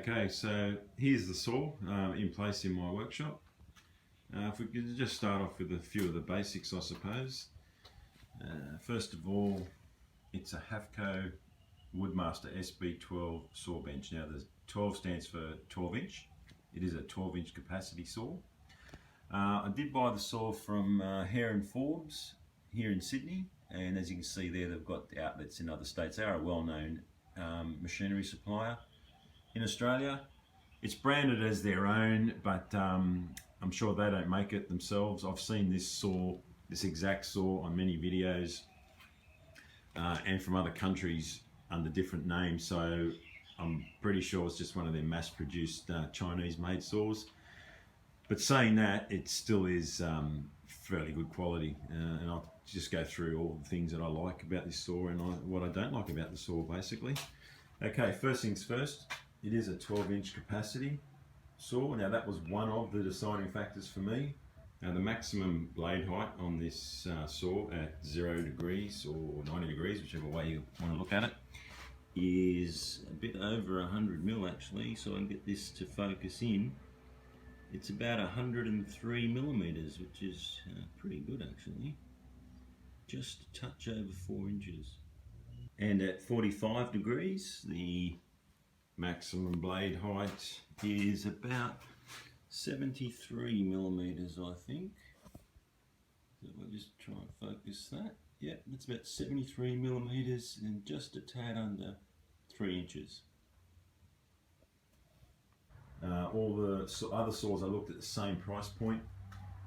Okay, so here's the saw in place in my workshop. If we could just start off with a few of the basics, I suppose. First of all, it's a Hafco Woodmaster SB-12 saw bench. Now the 12 stands for 12 inch. It is a 12-inch capacity saw. I did buy the saw from Hare & Forbes here in Sydney, and as you can see there, they've got outlets in other states. They are a well-known machinery supplier in Australia. It's branded as their own, but I'm sure they don't make it themselves. I've seen this saw, this exact saw, on many videos and from other countries under different names, so I'm pretty sure it's just one of their mass-produced Chinese-made saws. But saying that, it still is fairly good quality, and I'll just go through all the things that I like about this saw and what I don't like about the saw, basically. Okay, first things first, it is a 12-inch capacity saw. Now that was one of the deciding factors for me. Now the maximum blade height on this saw at 0 degrees or 90 degrees, whichever way you want to look at it, is a bit over 100 mil actually, so I can get this to focus in. It's about 103 millimeters, which is pretty good actually. Just a touch over 4 inches. And at 45 degrees, the maximum blade height is about 73 millimeters, I think. So we'll just try and focus that. Yeah, that's about 73 millimeters and just a tad under 3 inches. All the other saws I looked at the same price point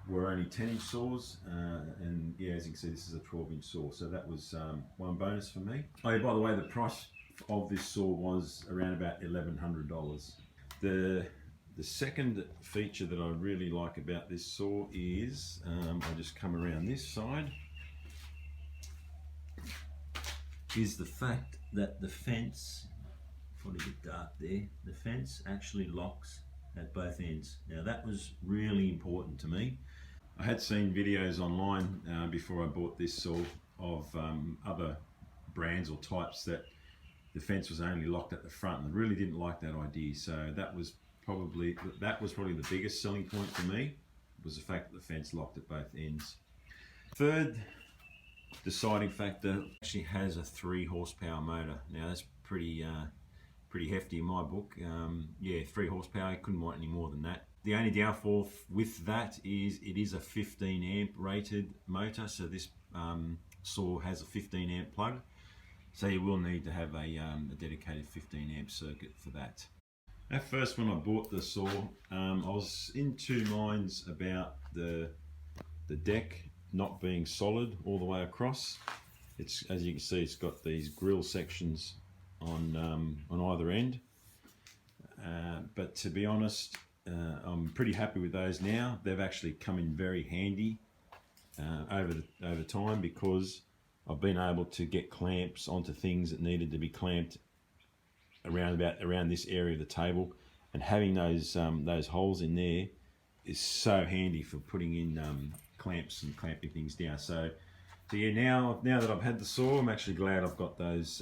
were only 10-inch saws, and yeah, as you can see, this is a 12-inch saw, so that was one bonus for me. Oh yeah, by the way, the price of this saw was around about $1,100. The second feature that I really like about this saw is, I'll just come around this side, is the fact that the fence, probably a bit dark there, the fence actually locks at both ends. Now that was really important to me. I had seen videos online before I bought this saw of other brands or types that the fence was only locked at the front, and I really didn't like that idea. So that was probably the biggest selling point for me, was the fact that the fence locked at both ends. Third deciding factor, actually has a 3 horsepower motor. Now that's pretty hefty in my book. Yeah, 3 horsepower, couldn't want any more than that. The only downfall with that is it is a 15 amp rated motor, so this saw has a 15 amp plug, so you will need to have a dedicated 15 amp circuit for that. At first, when I bought the saw, I was in two minds about the deck not being solid all the way across. It's, as you can see, it's got these grill sections on either end, but to be honest, I'm pretty happy with those now. They've actually come in very handy over time, because I've been able to get clamps onto things that needed to be clamped around this area of the table, and having those holes in there is so handy for putting in clamps and clamping things down. So yeah, now that I've had the saw, I'm actually glad I've got those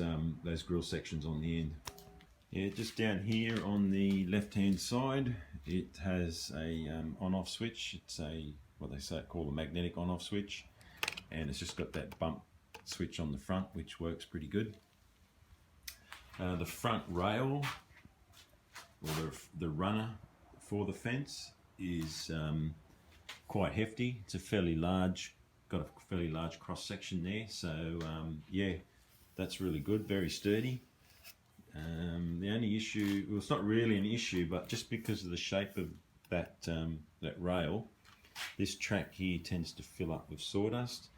grill sections on the end. Yeah, just down here on the left hand side, it has a on-off switch. It's what they call a magnetic on-off switch, and it's just got that bump switch on the front, which works pretty good. The front rail, or the runner for the fence, is quite hefty. It's a fairly large, got a fairly large cross section there, so yeah, that's really good, very sturdy. The only issue, well, it's not really an issue, but just because of the shape of that rail, this track here tends to fill up with sawdust.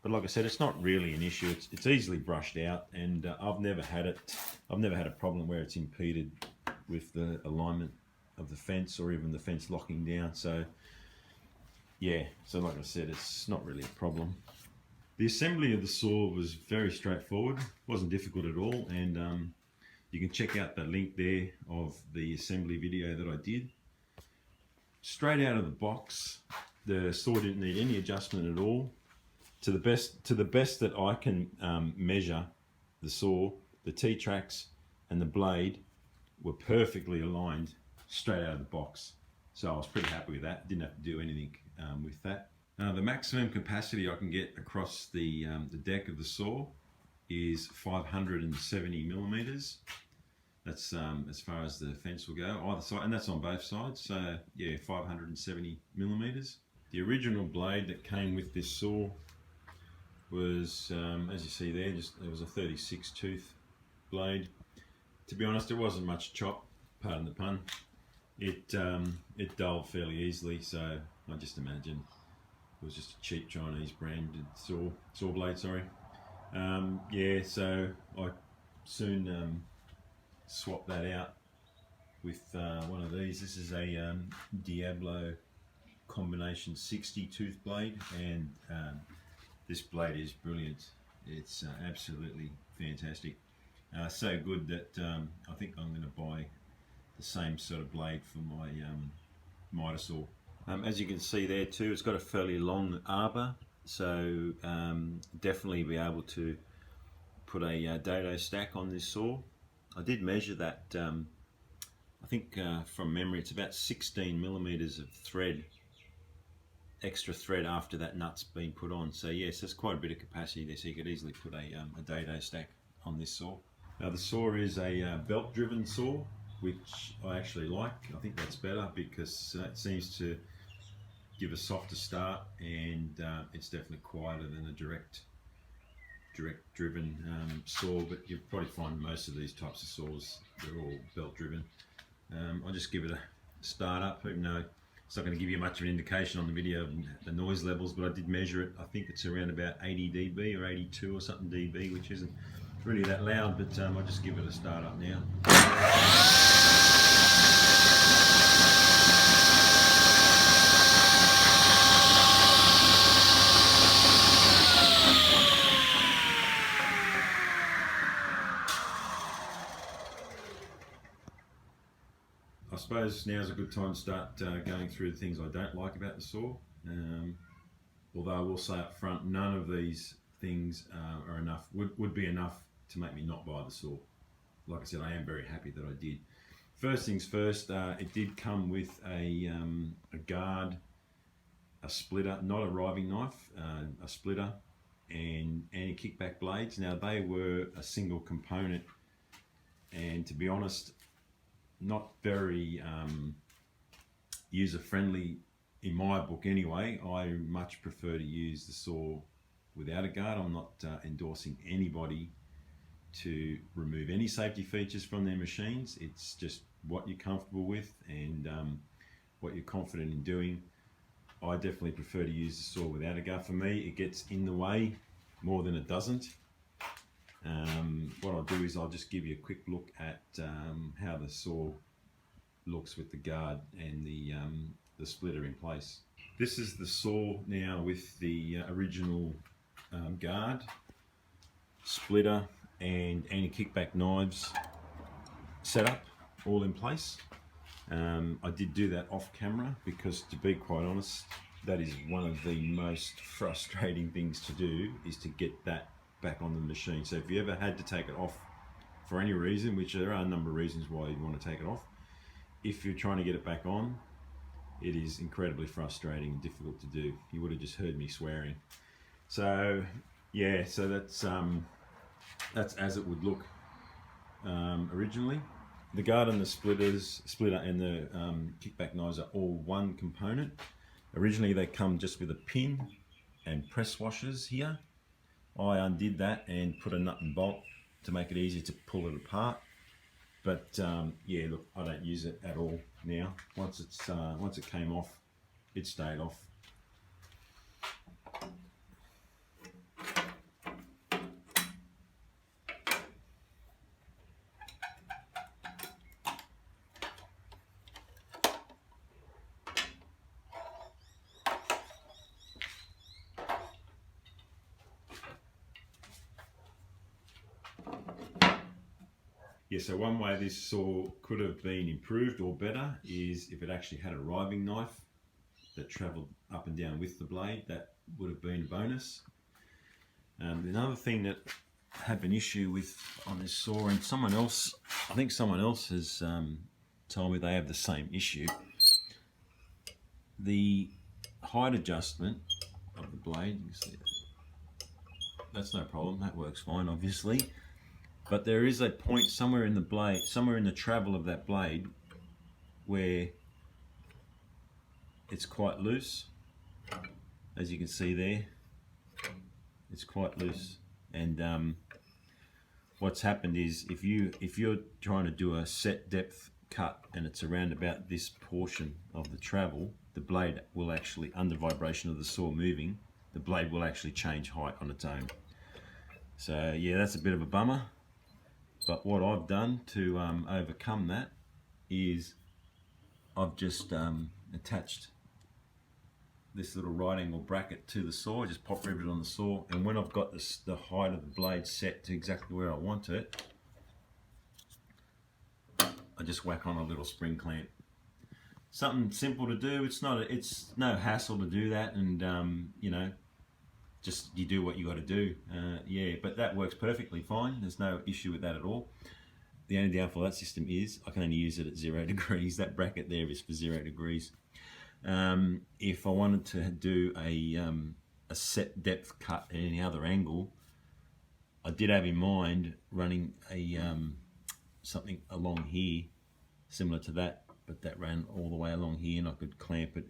But like I said, it's not really an issue. It's easily brushed out, and I've never had a problem where it's impeded with the alignment of the fence or even the fence locking down. So yeah, so like I said, it's not really a problem. The assembly of the saw was very straightforward, wasn't difficult at all, and you can check out the link there of the assembly video that I did. Straight out of the box, the saw didn't need any adjustment at all. To the best that I can measure the saw, the T-tracks and the blade were perfectly aligned straight out of the box. So I was pretty happy with that. Didn't have to do anything with that. The maximum capacity I can get across the deck of the saw is 570 millimeters. That's as far as the fence will go, either side, and that's on both sides. So yeah, 570 millimeters. The original blade that came with this saw was, as you see there, it was a 36 tooth blade. To be honest, there wasn't much chop, pardon the pun. It dulled fairly easily, so I just imagine it was just a cheap Chinese branded saw blade. Sorry. Yeah, so I soon swapped that out with one of these. This is a Diablo combination 60 tooth blade, and this blade is brilliant. It's absolutely fantastic. So good that I think I'm going to buy the same sort of blade for my miter saw. As you can see there too, it's got a fairly long arbor, so definitely be able to put a dado stack on this saw. I did measure that, I think from memory it's about 16 millimeters of thread, extra thread after that nut's been put on. So yes, there's quite a bit of capacity there, so you could easily put a dado stack on this saw. Now the saw is a belt driven saw, which I actually like. I think that's better because it seems to give a softer start, and it's definitely quieter than a direct driven saw, but you'll probably find most of these types of saws, they're all belt driven. I'll just give it a start up, even though it's not going to give you much of an indication on the video of the noise levels, but I did measure it. I think it's around about 80 dB or 82 or something dB, which isn't really that loud, but I'll just give it a start up now. I suppose now's a good time to start going through the things I don't like about the saw. Although I will say up front, none of these things are enough, would be enough to make me not buy the saw. Like I said, I am very happy that I did. First things first, it did come with a guard, a splitter, not a riving knife, a splitter, and anti-kickback blades. Now they were a single component, and to be honest, not very user-friendly in my book anyway. I much prefer to use the saw without a guard. I'm not endorsing anybody to remove any safety features from their machines. It's just what you're comfortable with and what you're confident in doing. I definitely prefer to use the saw without a guard. For me, it gets in the way more than it doesn't. What I'll do is I'll just give you a quick look at how the saw looks with the guard and the splitter in place. This is the saw now with the original guard, splitter and anti-kickback knives set up, all in place. I did do that off camera because, to be quite honest, that is one of the most frustrating things to do, is to get that back on the machine. So if you ever had to take it off for any reason, which there are a number of reasons why you'd want to take it off, if you're trying to get it back on, it is incredibly frustrating and difficult to do. You would have just heard me swearing. So yeah, so that's as it would look originally. The guard and the splitter and the kickback knives are all one component. Originally they come just with a pin and press washers here. I undid that and put a nut and bolt to make it easier to pull it apart. But yeah, look, I don't use it at all now. Once it came off, it stayed off. Yeah, so one way this saw could have been improved or better is if it actually had a riving knife that travelled up and down with the blade. That would have been a bonus. Another thing that have an issue with on this saw, and I think someone else has told me they have the same issue. The height adjustment of the blade, you can see that's no problem, that works fine obviously, but there is a point somewhere in the blade, somewhere in the travel of that blade, where it's quite loose. As you can see there, it's quite loose, and what's happened is if you're trying to do a set depth cut and it's around about this portion of the travel, the blade will actually, under vibration of the saw moving, the blade will actually change height on its own. So yeah, that's a bit of a bummer, but what I've done to overcome that is I've just attached this little right angle bracket to the saw, just pop rivet on the saw, and when I've got the height of the blade set to exactly where I want it, I just whack on a little spring clamp. Something simple to do. It's no hassle to do that, and you know, just you do what you got to do. Yeah, but that works perfectly fine. There's no issue with that at all. The only downfall of that system is I can only use it at 0 degrees. That bracket there is for 0 degrees. If I wanted to do a set depth cut at any other angle, I did have in mind running a something along here similar to that, but that ran all the way along here and I could clamp it.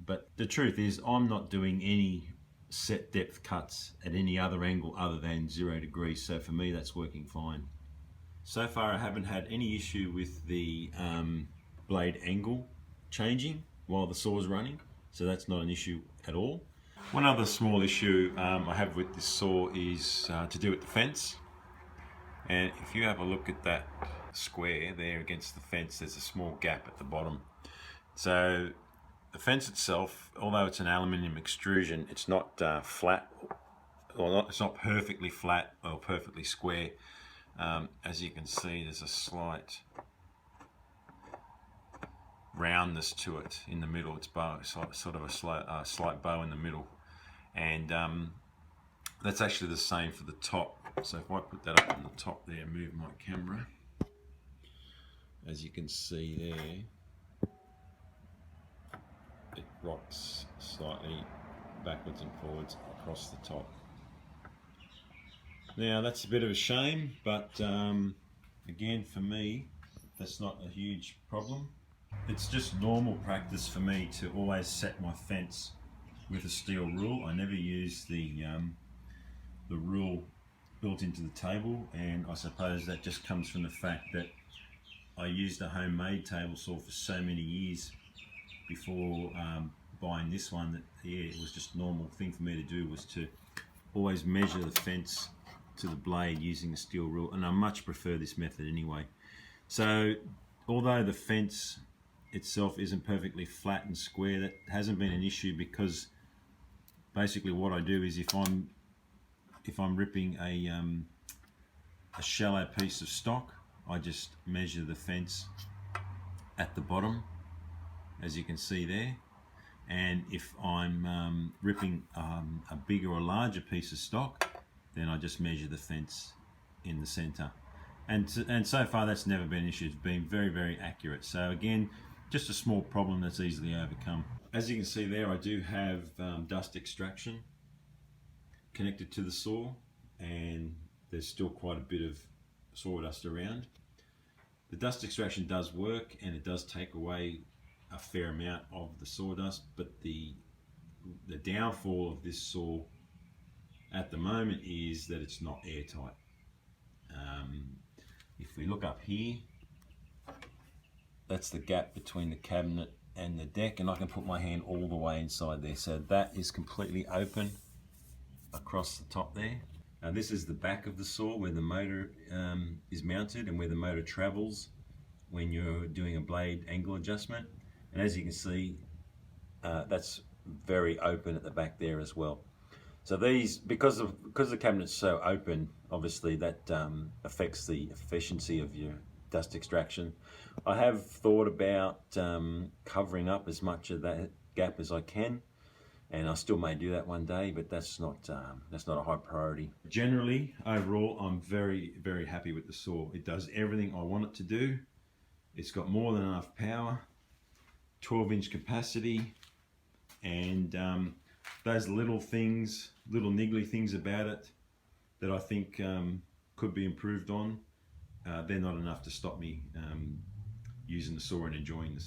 But the truth is I'm not doing any set depth cuts at any other angle other than 0 degrees, so for me that's working fine. So far I haven't had any issue with the blade angle changing while the saw is running, so that's not an issue at all. One other small issue I have with this saw is to do with the fence, and if you have a look at that square there against the fence, there's a small gap at the bottom. So the fence itself, although it's an aluminium extrusion, it's not flat, or it's not perfectly flat or perfectly square. As you can see, there's a slight roundness to it in the middle. It's sort of a slight bow in the middle, and that's actually the same for the top. So if I put that up on the top there, move my camera, as you can see there, it rocks slightly backwards and forwards across the top. Now that's a bit of a shame, but again, for me, that's not a huge problem. It's just normal practice for me to always set my fence with a steel rule. I never use the rule built into the table, and I suppose that just comes from the fact that I used a homemade table saw for so many years before buying this one that yeah, it was just a normal thing for me to do, was to always measure the fence to the blade using the steel rule, and I much prefer this method anyway. So although the fence itself isn't perfectly flat and square, that hasn't been an issue, because basically what I do is if I'm ripping a shallow piece of stock, I just measure the fence at the bottom, as you can see there, and if I'm ripping a bigger or larger piece of stock, then I just measure the fence in the center, and so far that's never been an issue. It's been very, very accurate. So again, just a small problem that's easily overcome. As you can see there, I do have dust extraction connected to the saw, and there's still quite a bit of sawdust around. The dust extraction does work, and it does take away a fair amount of the sawdust, but the downfall of this saw at the moment is that it's not airtight. If we look up here, that's the gap between the cabinet and the deck, and I can put my hand all the way inside there, so that is completely open across the top there. Now this is the back of the saw where the motor is mounted and where the motor travels when you're doing a blade angle adjustment, and as you can see, that's very open at the back there as well. So these, because the cabinet's so open, obviously that affects the efficiency of your dust extraction. I have thought about covering up as much of that gap as I can and I still may do that one day, but that's not a high priority. Generally, overall, I'm very, very happy with the saw. It does everything I want it to do. It's got more than enough power, 12-inch capacity, and those little things, little niggly things about it that I think could be improved on, they're not enough to stop me using the saw and enjoying this.